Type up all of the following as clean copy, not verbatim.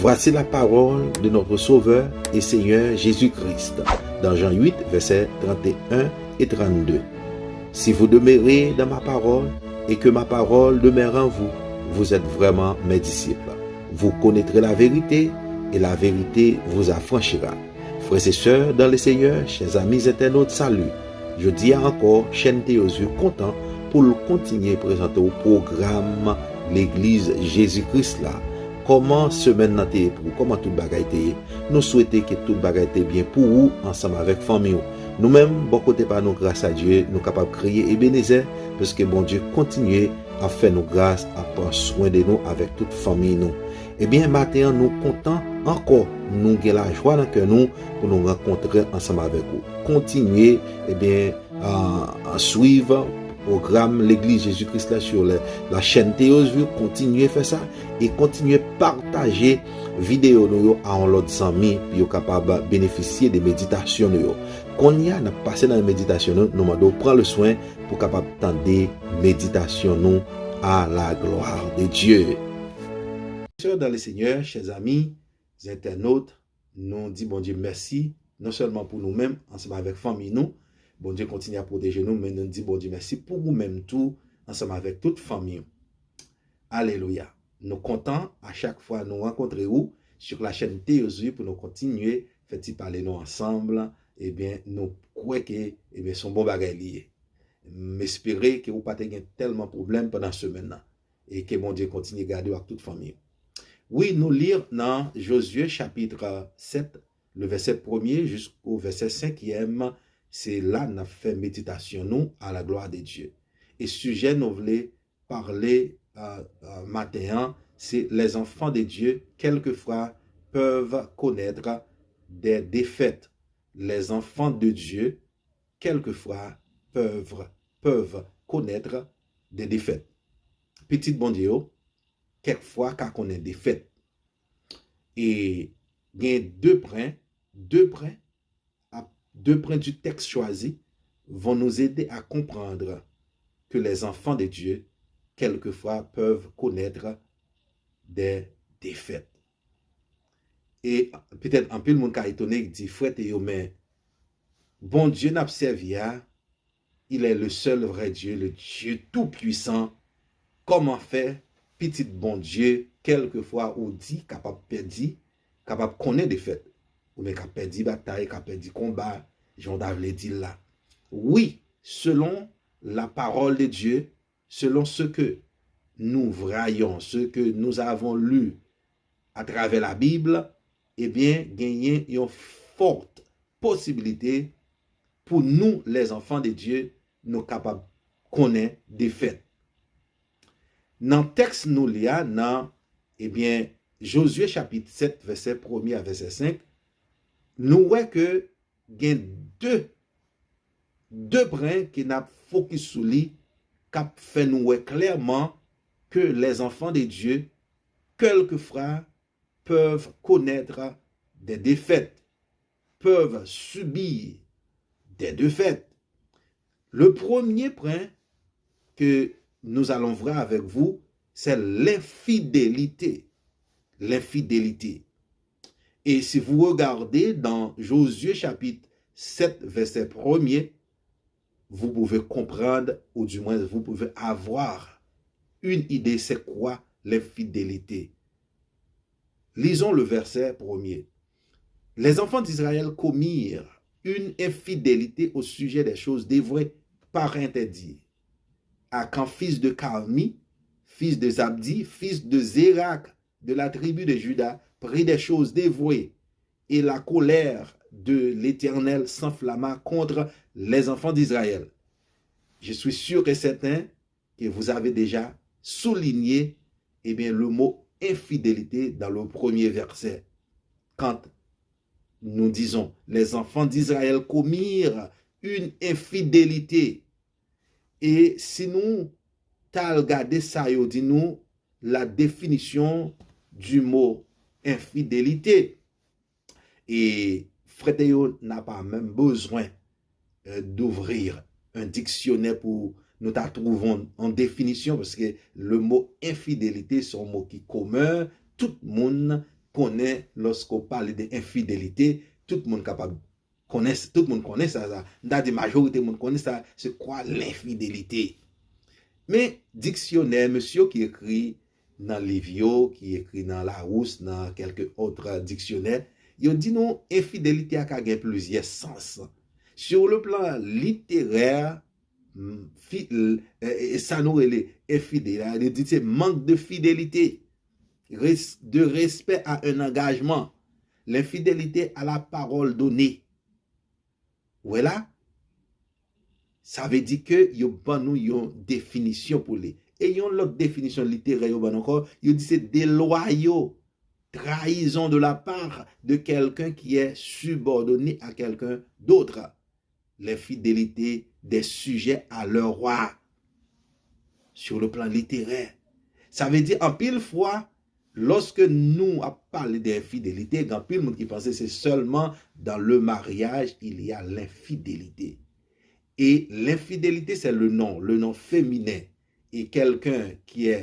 Voici la parole de notre Sauveur et Seigneur Jésus-Christ, dans Jean 8, versets 31 et 32. Si vous demeurez dans ma parole et que ma parole demeure en vous, vous êtes vraiment mes disciples. Vous connaîtrez la vérité et la vérité vous affranchira. Frères et sœurs dans le Seigneur, chers amis internautes, salut. Je dis encore, chaîne Théosu, content pour le continuer à présenter au programme l'Église Jésus-Christ là. Comment semaine n'a été pour comment toute bagaille été. Nous souhaitons que toute bagaille été bien pour vous ensemble avec famille. Nous-mêmes, bon côté par nous grâce à Dieu, nous capables de crier Ebenezer parce que bon Dieu continue à faire nous grâce, à prendre soin de nous avec toute famille nous. Eh bien, maintenant, nous comptons encore, nous avons la joie dans que nous pour nous rencontrer ensemble avec vous. Continuez, eh bien, à suivre le programme l'Église Jésus-Christ là sur la chaîne Théosu. Continuez à faire ça et continuez à partager vidéo nous à l'autre amis puis capable de bénéficier des méditations nous. Quand on y a passé dans la méditation nous devons prendre le soin pour capable tendre méditation nous à la gloire de Dieu. Dans le Seigneur, chers amis, internautes, nous disons bon Dieu merci, non seulement pour nous-mêmes, ensemble avec famille nous, bon Dieu continue à protéger nous, mais nous disons bon Dieu merci pour vous-même tout, ensemble avec toute famille. Alléluia. Nous comptons à chaque fois nous rencontrer où sur la chaîne Théosu pour nous continuer, fait-il parler nous ensemble, eh bien, nous croyons que, eh bien, son bon bagage lié. M'espérer que vous pas tellement de problèmes pendant ce semaine et que mon Dieu continue à garder avec toute famille. Oui, nous lire dans Josué chapitre 7, le verset 1er jusqu'au verset 5e, c'est là nous fait méditation nous à la gloire de Dieu. Et sujet nous voulons parler matin, c'est les enfants de Dieu quelquefois peuvent connaître des défaites. Les enfants de Dieu quelquefois peuvent connaître des défaites. Petit bon Dieu, quelquefois quand on est défaite. Et il y a deux points du texte choisi vont nous aider à comprendre que les enfants de Dieu, quelquefois, peuvent connaître des défaites. Et peut-être un peu le monde qui a étonné, qui dit, frère, mais bon Dieu n'a pas servi, il est le seul vrai Dieu, le Dieu tout-puissant. Comment faire? Petit bon Dieu, quelquefois, ou dit, capable de perdre, capable de connaître des faits. Ou bien capable de perdre bataille, capable de perdre combat, j'en avais dit là. Oui, selon la parole de Dieu, selon ce que nous voyons, ce que nous avons lu à travers la Bible, eh bien, gagner une forte possibilité pour nous, les enfants de Dieu, nous capables de connaître des faits. Dans le texte nous lia, dans Josué chapitre 7, verset 1er à verset 5, nous voyons que il y a deux points qui n'a focus sur lui, qui fait nous voir clairement que les enfants de Dieu, quelquefois, peuvent connaître des défaites, peuvent subir des défaites. Le premier point que nous allons voir avec vous, c'est l'infidélité. L'infidélité. Et si vous regardez dans Josué chapitre 7, verset 1er, vous pouvez comprendre, ou du moins vous pouvez avoir une idée, c'est quoi l'infidélité. Lisons le verset 1er. Les enfants d'Israël commirent une infidélité au sujet des choses dévouées par interdit. Akan, fils de Carmi, fils de Zabdi, fils de Zérak, de la tribu de Juda, prit des choses dévouées, et la colère de l'Éternel s'enflamma contre les enfants d'Israël. Je suis sûr et certain que vous avez déjà souligné le mot infidélité dans le premier verset. Quand nous disons, les enfants d'Israël commirent une infidélité. Et si nous t'as regardé ça, dis-nous la définition du mot infidélité. Et Frédéo n'a pas même besoin d'ouvrir un dictionnaire pour nous trouver en définition, parce que le mot infidélité, c'est un mot qui est commun, tout le monde connaît lorsqu'on parle d'infidélité, tout le monde capable connaît, tout le monde connaît ça. Dans la majorité, tout le monde connaît ça. C'est quoi l'infidélité? Mais dictionnaire, monsieur qui écrit dans Livio, qui écrit dans Larousse, dans quelques autres dictionnaires, il dit non, infidélité a plusieurs sens. Sur le plan littéraire, ça nous est infidèle. Il dit c'est manque de fidélité, de respect à un engagement, l'infidélité à la parole donnée. Voilà. Ça veut dire que il y a une définition pour les. Et il y a une autre définition littéraire encore. Il dit c'est déloyaux, trahison de la part de quelqu'un qui est subordonné à quelqu'un d'autre. L'infidélité des sujets à leur roi. Sur le plan littéraire. Ça veut dire en pile fois, lorsque nous avons parlé d'infidélité, en pile monde qui pensait c'est seulement dans le mariage il y a l'infidélité. Et l'infidélité, c'est le nom féminin. Et quelqu'un qui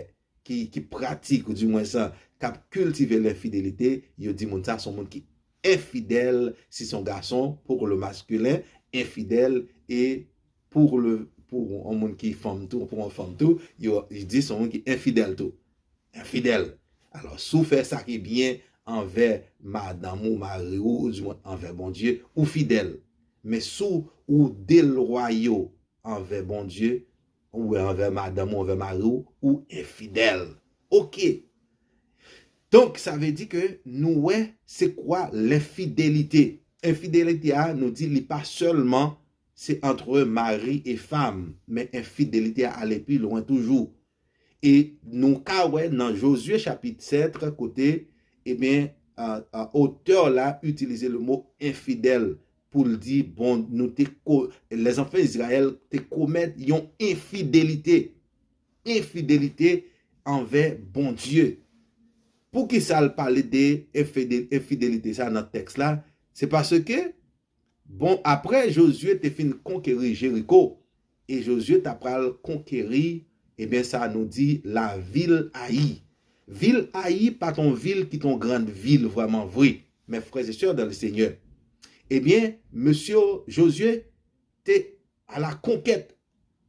pratique, ou du moins ça, qui a cultivé l'infidélité, il dit, ça, son monde qui est infidèle, si son garçon, pour le masculin, infidèle, et pour un monde qui femme tout, pour une femme tout, il dit son monde qui est infidèle tout. Infidèle. Alors, sous fait ça qui est bien envers madame ou mari, ou du moins envers bon Dieu, ou fidèle. Mais sous ou déloyaux envers bon Dieu, ou envers madame ou envers mari, ou infidèle. Ok. Donc, ça veut dire que nous, c'est quoi l'infidélité? Infidélité, nous dit, il pas seulement, c'est entre mari et femme, mais infidélité aller plus loin toujours. Et nous, dans Josué chapitre 7, côté, eh bien, auteur là, utilisé le mot infidèle. Pour le dire, bon, les enfants d'Israël te commettent une infidélité envers bon Dieu. Pour qui ça parle d'infidélité, ça dans le texte là, c'est parce que, bon, après Josué te fin conquérir Jéricho, et Josué t'a pral conquérir, et bien ça nous dit la ville Haï. Ville Haï, pas ton ville qui ton grande ville, vraiment vrai, mes frères et sœurs dans le Seigneur. Eh bien, monsieur Josué était à la conquête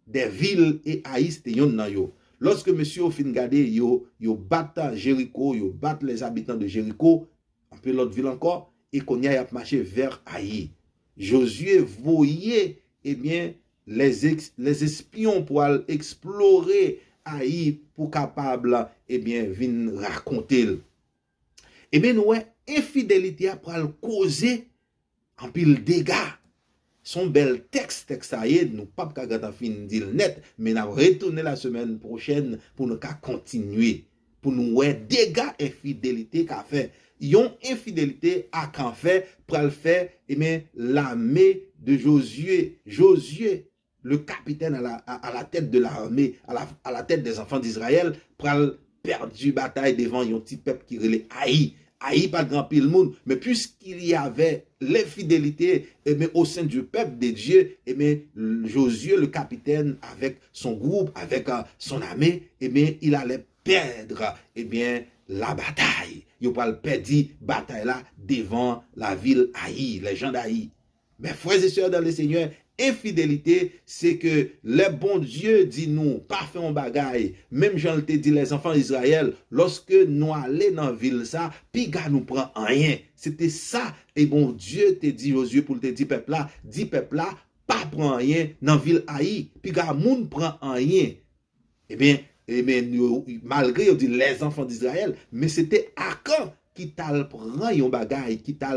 des villes et Haïs te yon nan yo. Lorsque monsieur fin gade yo bat Jéricho, yo bat les habitants de Jéricho, un peu l'autre ville encore, et qu'on y a marché vers Haï. Josué voyait, eh bien, les espions pour aller explorer Haï pour capable, eh bien, vin raconter. Eh bien, nous, infidélité pour causer en pile dégâts. Son bel texte ça y est, nous pas qu'à fin dire net, mais nous retourner la semaine prochaine pour nous continuer, pour nous voir dégâts infidélité qu'a fait. Yon infidélité à qu'en fait pour le faire, et bien l'armée de Josué, le capitaine à la tête de l'armée, à la tête des enfants d'Israël, pour perdre du bataille devant un petit peuple qui relait Haï. Haï pas grand pile monde, mais puisqu'il y avait l'infidélité au sein du peuple de Dieu, Josué le capitaine avec son groupe, avec son armée, il allait perdre la bataille. Il va perdre bataille là devant la ville Haï, les gens d'Haï. Mes frères et sœurs dans le Seigneur, infidélité, c'est que le bon Dieu dit nous, pas fait un bagaille. Même Jean te dit les enfants d'Israël, lorsque nous allons dans la ville ça, puis gars nous prend rien. C'était ça. Et bon Dieu te dit Josué pour te dire peuple là, pas prend rien dans la ville Haï. Puis gars moun prend rien. Malgré on dit les enfants d'Israël, mais c'était Akan qui t'a prend un bagaille, qui t'a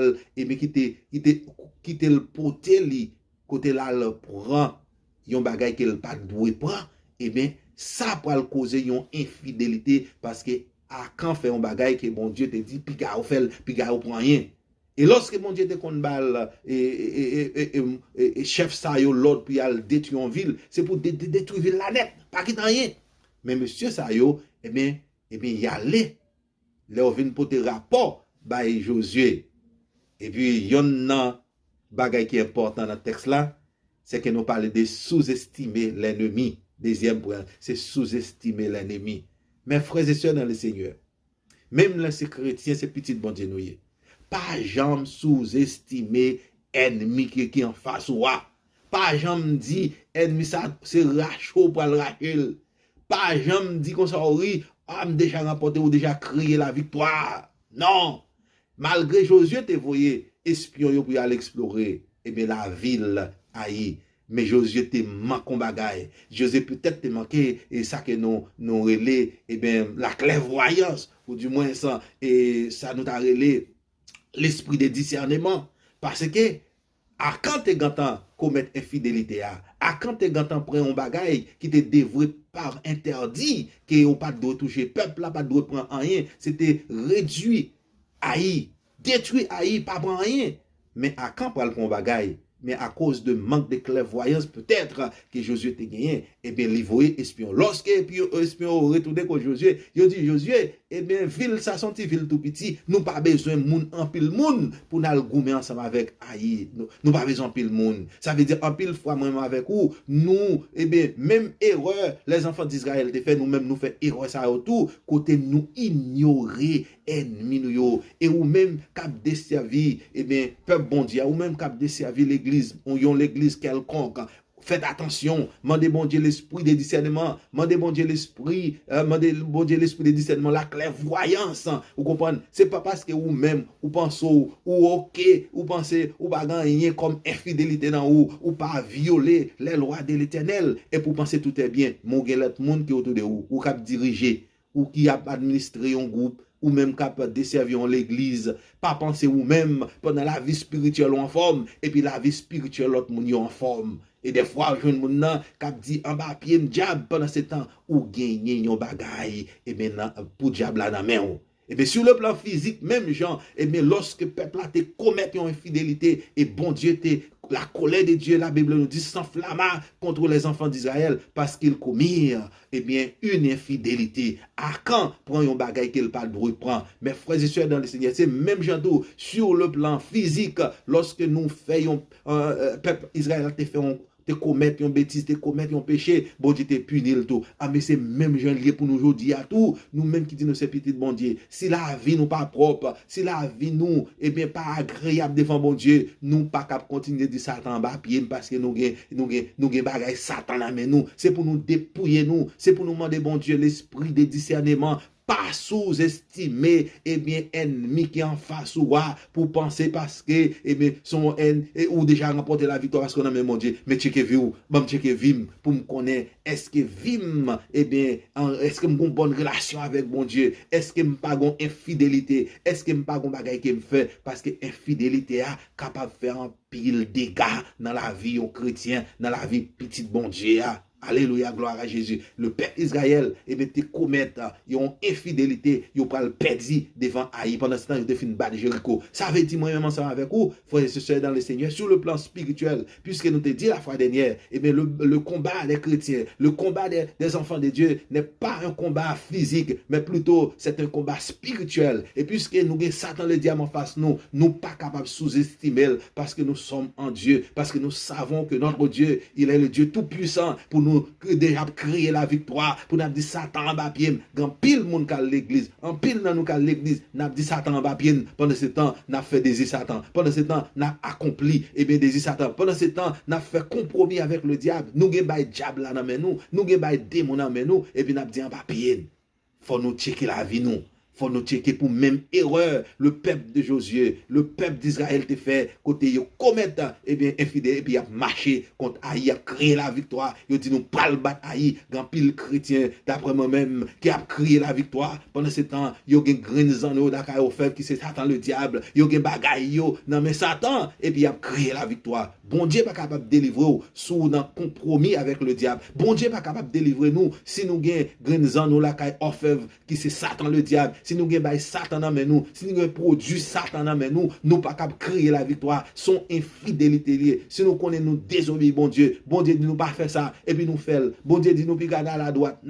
qui te le poté li côté là le prend yon bagay qu'elle pas doué prend, ça peut causer une infidélité parce que à quand fait un bagay que bon Dieu te dit puis gars ou fait puis gars ou prend rien. Et lorsque bon Dieu te kon bal et chef ça yo l'autre puis al détruire une ville, c'est pour détruire ville la net, pas quitter rien. Mais monsieur ça yo y allait là vinn porter rapport by Josué. Et puis yon nan bagay qui est important dans le texte là, c'est que nous parlons de sous-estimer l'ennemi. Deuxième point, c'est sous-estimer l'ennemi. Mes frères et sœurs dans le Seigneur, Même là, c'est chrétien, c'est petit bon Dieu nous. Pas jamais sous-estimer ennemi qui en face ou pas jamais dit ennemi ça c'est rachot pour le rachel. Pas jamais dit comme ça oui, déjà remporté ou déjà crié la victoire. Non. Malgré Josué te voyé espion pour aller explorer la ville Haï. Mais Josué te manqué bagay. Josué peut-être te manqué et ça que nous relais la clairvoyance ou du moins ça et ça nous a relé l'esprit de discernement parce que à quand tu gantan commettre infidélité à quand tu gantan prend un bagay qui te dévoué par interdit que on pas de toucher peuple là pas de prendre rien c'était réduit Haï détruit Haï pas prendre rien mais à quand pour prendre bagay mais à cause de manque de clairvoyance peut-être que Josué te gagné il voyait espion lorsque espion retourné contre Josué il dit Josué ville ça sont ville tout petit nous pas besoin moun en pile moun pour nous goumer ensemble avec Haï nous pas besoin pile moun ça veut dire en pile fois même avec vous nous même erreur les enfants d'Israël te fait nous même nous fait erreur ça autour côté nous ignorer ennemi nous et ou même cap desservi peuple bon Dieu ou même cap desservi l'église on yon l'église quelconque. Faites attention, mandez bon Dieu l'esprit de discernement, mandez bon Dieu l'esprit de discernement, la clairvoyance. Vous comprenez? C'est pas parce que vous-même, vous pensez, ou ok, vous pensez, ou pas gagner comme infidélité dans vous, ou pas violer les lois de l'éternel, et pour penser tout est bien, mon gars, l'autre monde qui est autour de vous, ou qui a dirigé, ou qui a administré un groupe, ou même capable de servir l'église, pas penser vous-même pendant la vie spirituelle en forme, et puis la vie spirituelle l'autre monde en forme. Et des fois, je ne sais pas dit en bas pied diable pendant ce temps ou gagner un bagay et maintenant pour diable dans la main. Et bien sur le plan physique, même genre, et bien lorsque le peuple a te commet une infidélité et bon Dieu te la colère de Dieu, la Bible nous dit s'enflamma contre les enfants d'Israël parce qu'ils commirent une infidélité. À quand prend un bagay qu'il pas de bruit prend. Mes frères et sœurs dans le Seigneur, c'est même genre sur le plan physique lorsque nous faisons peuple Israël te fait te commettre une bêtise, te commettre un péché, bon Dieu te punit le tout. Ah mais c'est même gens lié pour nous aujourd'hui à tout. Nous même qui disons c'est petit bon Dieu. Si la vie nous pas propre, si la vie nous pas agréable devant bon Dieu, nous pas capable continuer de dire Satan en bas pied parce que nous bagay Satan là mais nous, c'est pour nous dépouiller nous, c'est pour nous demander bon Dieu l'esprit de discernement. Pas sous-estimer ennemi qui est en face ou pour penser parce que son ou déjà remporté la victoire parce qu'on a même mon Dieu mais checker vim pour me connaître est-ce que vim est-ce que me une bonne relation avec mon Dieu est-ce que me pas une infidélité est-ce que me pas un bagage qui me fait parce que infidélité a capable de faire un pile dégâts dans la vie au chrétien dans la vie petite bon Dieu. Alléluia, gloire à Jésus. Le peuple Israël, te commettre une infidélité, ils ont le perdu devant Haï. Pendant ce temps, ils ont fait une balle de Jéricho. Ça veut dire moi-même ensemble avec vous, frères et sœurs dans le Seigneur, sur le plan spirituel, puisque nous te dit la fois dernière, le combat des chrétiens, le combat des enfants de Dieu n'est pas un combat physique, mais plutôt c'est un combat spirituel. Et puisque nous avons Satan le diable en face nous, nous pas capables de sous-estimer parce que nous sommes en Dieu, parce que nous savons que notre Dieu, il est le Dieu tout-puissant pour nous déjà créer la victoire pour nous dire Satan en bas pied grand pile monde qui l'église en pile dans nous qui l'église n'a dit Satan en bas pied pendant ce temps n'a fait désir Satan pendant ce temps n'a accompli désir Satan pendant ce temps n'a fait compromis avec le diable nous gen bay diable là dans nous gen bay démon dans nous et puis n'a dit en bas pied faut nous checker la vie nous faut nous checker pour même erreur le peuple de Josué le peuple d'Israël te fait côté yo commettre infidèle et puis a marché contre Haï a créé la victoire yo dit nous pas le battre Haï grand pile chrétien d'après moi-même qui a créé la victoire pendant ce temps yo gen graines en eau d'accord au fait qui c'est Satan le diable yo gen bagay yo non mais Satan et puis a créé la victoire bon Dieu pas capable de délivrer sous dans compromis avec le diable bon Dieu pas capable de délivrer nous si nous gen graines en eau là orfèvre qui c'est Satan le diable si nous avons Satan dans nous, si nous avons produit Satan dans nous, nous pas capable de créer la victoire, son infidélité liée. Si nous connaissons nous désobéir bon Dieu dit nous pas faire ça et puis nous faire. Bon Dieu dit nous puis garder à la droite,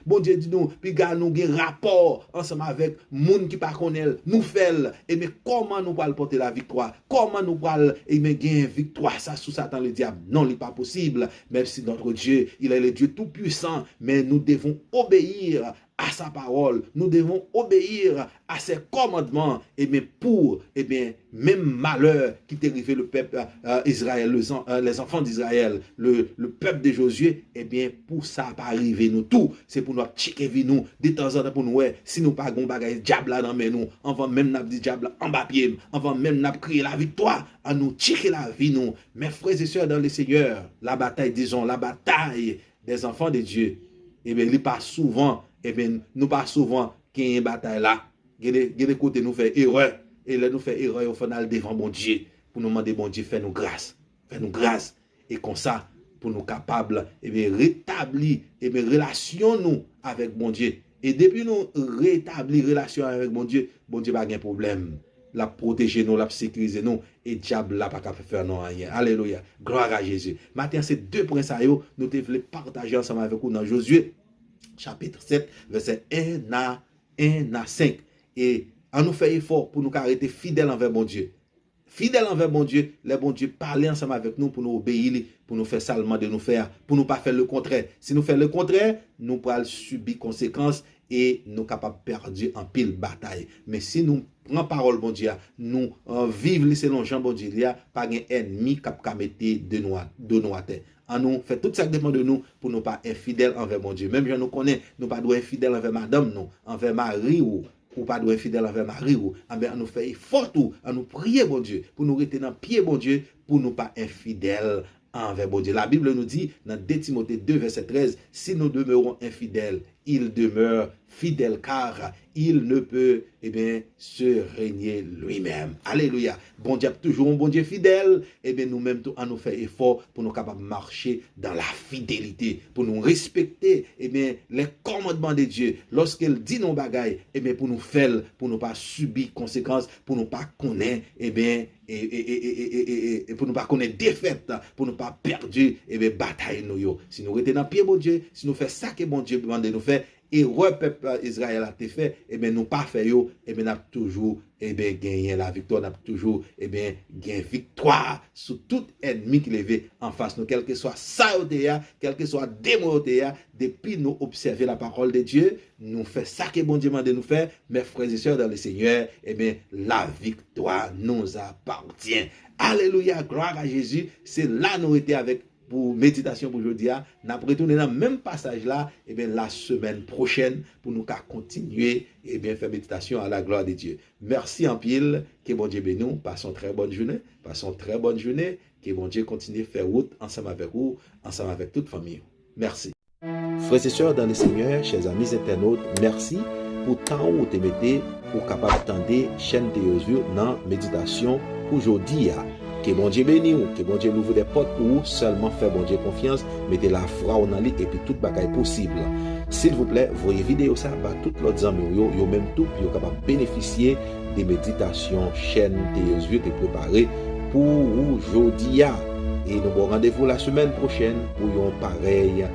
Bon Dieu dit nous puis garder nous un rapport ensemble avec monde qui pas connaît, nous faire et mais comment nous allons porter la victoire? Comment nous allons gagner victoire ça sous Satan le diable? Non, il n'est pas possible. Même si notre Dieu, il est le Dieu tout puissant, mais nous devons obéir à sa parole, nous devons obéir à ses commandements, et bien pour, et bien, même malheur qui t'est arrivé le peuple Israël, les enfants d'Israël, le peuple de Josué, et bien pour ça pas arriver nous tout, c'est pour nous checker vie nous, de temps en temps pour nous, si nous pas gon bagay diable là dans nous, avant même n'a dit diable en bas pied, avant même n'a crié la victoire, à nous checker la vie nous, mes frères et sœurs dans le Seigneur, la bataille, disons, la bataille des enfants de Dieu, et bien il pas souvent, et bien nous pas souvent qu'il y a une bataille là, il y a des côtés nous fait erreur, et là nous fait erreur au final devant bon Dieu, pour nous demander bon Dieu, fais-nous grâce, et comme ça, pour nous capables, et bien rétablir, et bien relation nous avec bon Dieu, et depuis nous rétablir relation avec bon Dieu pas de problème, la protéger nous, la sécuriser nous, et diable là pas capable faire non rien. Alléluia. Gloire à Jésus. Maintenant, ces deux points ça nous devons partager ensemble avec vous dans Josué chapitre 7 verset 1 à 5. Et on nous fait effort pour nous arrêter fidèles envers bon Dieu. Fidèles envers bon Dieu, les bon Dieu parler ensemble avec nous pour nous obéir, pour nous faire salement de nous faire, pour nous pas faire le contraire. Si nous faisons le contraire, nous pourrons subir conséquences et nous capables de perdre en pile bataille. Mais si nous prenons parole bon Dieu, nous vivons selon Jean bon Dieu, il n'y a pas un ennemi qui a mettre de nous à terre. En nous fait tout ça dépend de nous pour nous pas infidèles envers mon Dieu. Même je nous connais, nous pas doit infidèles envers madame nous, envers Marie ou pas doit infidèle envers Marie ou on nous fait effort tout, on nous prier bon Dieu pour nous rester dans pied bon Dieu pour nous pas infidèles envers bon Dieu. La Bible nous dit dans 2 Timothée 2 verset 13, si nous demeurons infidèles, il demeure fidèle car il ne peut se régner lui-même. Alléluia. Bon Dieu toujours un bon Dieu fidèle, nous-mêmes on nous fait effort pour nous capables de marcher dans la fidélité, pour nous respecter les commandements de Dieu. Lorsqu'il dit nos bagailles, pour nous faire, pour nous pas subir conséquences, pour nous pas connaître pour nous pas connaître défaite, pour nous pas perdre bataille nous. Si nous restons dans pied bon Dieu, si nous faisons ça que bon Dieu demande de nous faire, et le peuple Israël a été fait, nous pas fait yo, nous avons toujours gagné la victoire, nous avons toujours gagné victoire sur tout ennemi qui levé en face nous, quel que soit ça quel que soit démon depuis nous observer la parole de Dieu, nous fait ça que bon Dieu demande de nous faire, mes frères et sœurs dans le Seigneur, la victoire nous appartient. Alléluia, gloire à Jésus, c'est là nous étions avec pour méditation pour aujourd'hui, nous allons retourner dans le même passage là, la semaine prochaine pour nous continuer faire méditation à la gloire de Dieu. Merci en pile, que bon Dieu bénisse, passons très bonne journée, que bon Dieu continue à faire route ensemble avec vous, ensemble avec toute famille. Merci. Frères et sœurs dans le Seigneur, chers amis internautes, merci pour tant où vous mettez pour capable d'entendre chaîne Théosville dans méditation pour aujourd'hui. Que bon Dieu bénisse, que bon Dieu ouvre des portes pour vous, seulement faire bon Dieu confiance, mettez la foi en lui et puis toute bagaille possible. S'il vous plaît, voyez vidéo ça par toutes les amis, yo même tout, puis vous capable bénéficier des méditations chaîne Théosville te préparé pour aujourd'hui. Et nous avons rendez-vous la semaine prochaine pour une pareille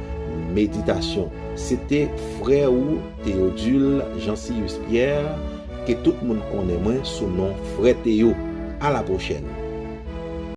méditation. C'était frère ou Théodule Jean-Sius Pierre, que tout le monde connaît moins sous nom frère Théo. À la prochaine.